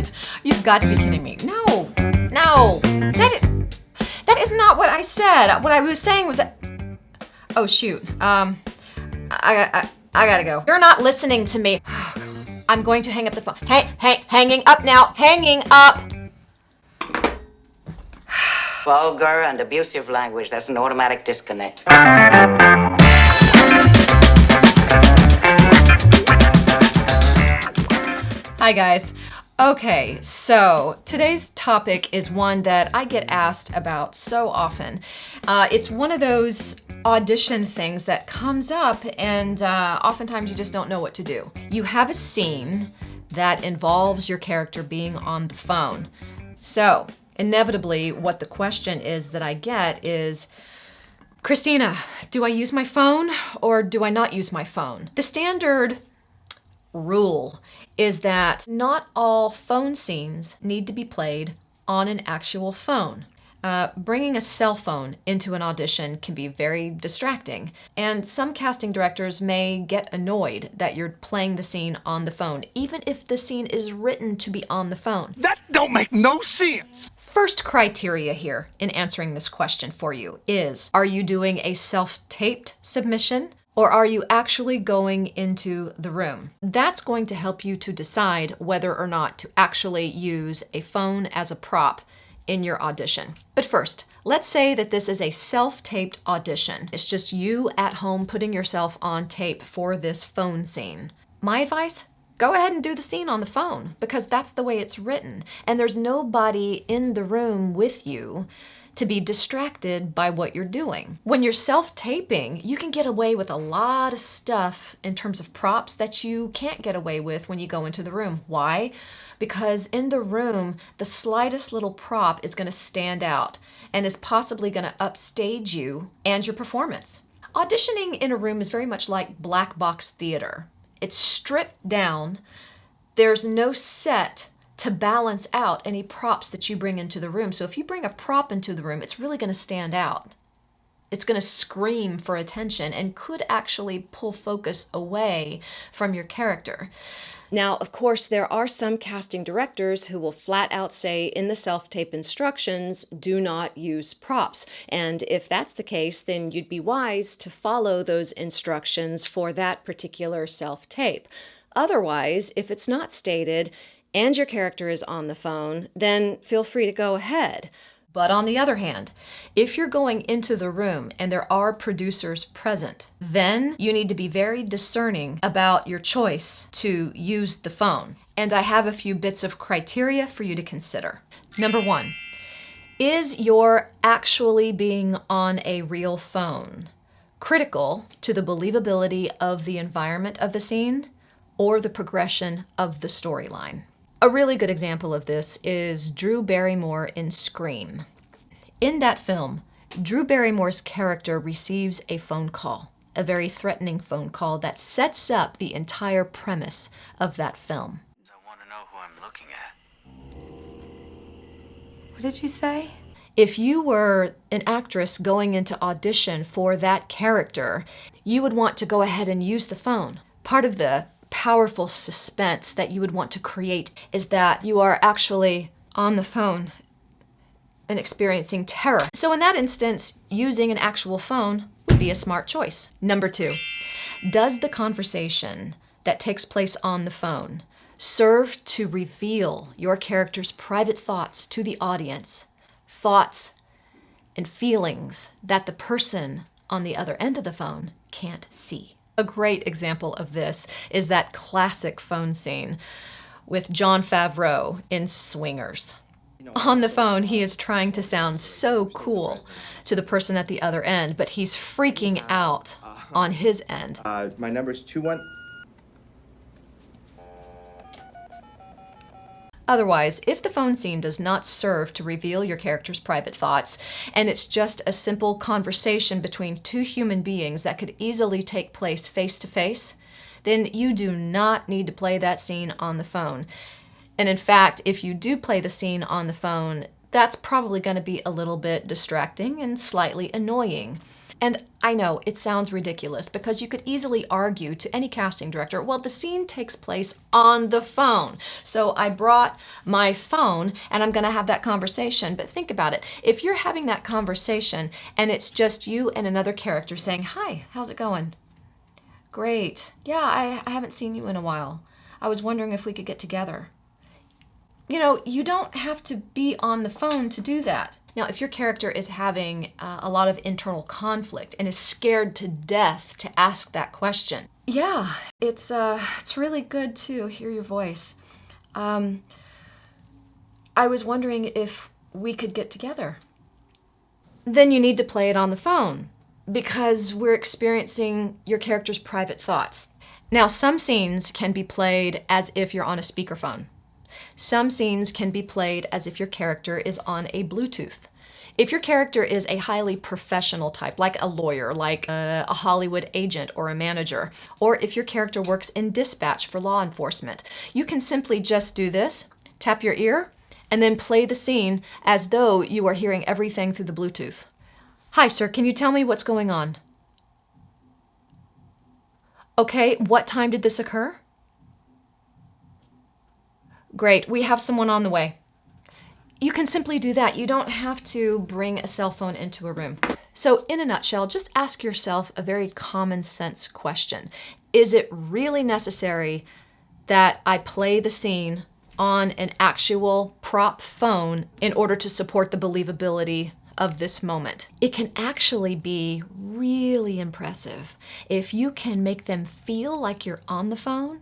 What? You've got to be kidding me. No. That is not what I said. What I was saying was that... Oh, shoot. I gotta go. You're not listening to me. I'm going to hang up the phone. Hanging up now. Hanging up. Vulgar and abusive language, that's an automatic disconnect. Hi guys. Okay, so today's topic is one that I get asked about so often. It's one of those audition things that comes up and oftentimes you just don't know what to do. You have a scene that involves your character being on the phone. So inevitably what the question is that I get is, Christinna, do I use my phone or do I not use my phone? The standard rule is that not all phone scenes need to be played on an actual phone. Bringing a cell phone into an audition can be very distracting, and some casting directors may get annoyed that you're playing the scene on the phone, even if the scene is written to be on the phone. That don't make no sense! First criteria here in answering this question for you is, are you doing a self-taped submission? Or are you actually going into the room? That's going to help you to decide whether or not to actually use a phone as a prop in your audition. But first, let's say that this is a self-taped audition. It's just you at home putting yourself on tape for this phone scene. My advice? Go ahead and do the scene on the phone because that's the way it's written. And there's nobody in the room with you to be distracted by what you're doing. When you're self-taping, you can get away with a lot of stuff in terms of props that you can't get away with when you go into the room. Why? Because in the room, the slightest little prop is going to stand out and is possibly going to upstage you and your performance. Auditioning in a room is very much like black box theater. It's stripped down. There's no set to balance out any props that you bring into the room. So if you bring a prop into the room, it's really going to stand out. It's going to scream for attention and could actually pull focus away from your character. Now, of course, there are some casting directors who will flat out say in the self-tape instructions, do not use props. And if that's the case, then you'd be wise to follow those instructions for that particular self-tape. Otherwise, if it's not stated, and your character is on the phone, then feel free to go ahead. But on the other hand, if you're going into the room and there are producers present, then you need to be very discerning about your choice to use the phone. And I have a few bits of criteria for you to consider. Number one, is your actually being on a real phone critical to the believability of the environment of the scene or the progression of the storyline? A really good example of this is Drew Barrymore in Scream. In that film, Drew Barrymore's character receives a phone call, a very threatening phone call that sets up the entire premise of that film. I want to know who I'm looking at. What did you say? If you were an actress going into audition for that character, you would want to go ahead and use the phone. Part of the powerful suspense that you would want to create is that you are actually on the phone and experiencing terror. So in that instance, using an actual phone would be a smart choice. Number two, does the conversation that takes place on the phone serve to reveal your character's private thoughts to the audience, thoughts and feelings that the person on the other end of the phone can't see? A great example of this is that classic phone scene with Jon Favreau in Swingers. On the phone, he is trying to sound so cool to the person at the other end, but he's freaking out on his end. My number's 21. Otherwise, if the phone scene does not serve to reveal your character's private thoughts, and it's just a simple conversation between two human beings that could easily take place face to face, then you do not need to play that scene on the phone. And in fact, if you do play the scene on the phone, that's probably going to be a little bit distracting and slightly annoying. And I know it sounds ridiculous because you could easily argue to any casting director, well, the scene takes place on the phone. So I brought my phone and I'm gonna have that conversation. But think about it. If you're having that conversation and it's just you and another character saying, hi, how's it going? Great. Yeah, I haven't seen you in a while. I was wondering if we could get together. You know, you don't have to be on the phone to do that. Now, if your character is having a lot of internal conflict and is scared to death to ask that question, yeah, it's really good to hear your voice. I was wondering if we could get together. Then you need to play it on the phone because we're experiencing your character's private thoughts. Now, some scenes can be played as if you're on a speakerphone. Some scenes can be played as if your character is on a Bluetooth. If your character is a highly professional type, like a lawyer, like a Hollywood agent or a manager, or if your character works in dispatch for law enforcement, you can simply just do this, tap your ear, and then play the scene as though you are hearing everything through the Bluetooth. Hi, sir, can you tell me what's going on? Okay, what time did this occur? Great, we have someone on the way. You can simply do that. You don't have to bring a cell phone into a room. So in a nutshell, just ask yourself a very common sense question. Is it really necessary that I play the scene on an actual prop phone in order to support the believability of this moment? It can actually be really impressive if you can make them feel like you're on the phone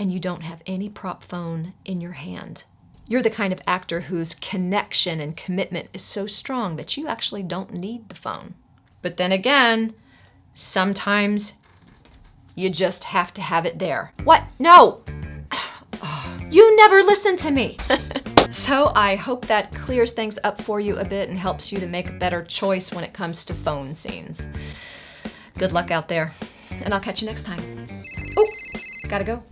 and you don't have any prop phone in your hand. You're the kind of actor whose connection and commitment is so strong that you actually don't need the phone. But then again, sometimes you just have to have it there. What? No! You never listen to me! So I hope that clears things up for you a bit and helps you to make a better choice when it comes to phone scenes. Good luck out there, and I'll catch you next time. Oh, gotta go.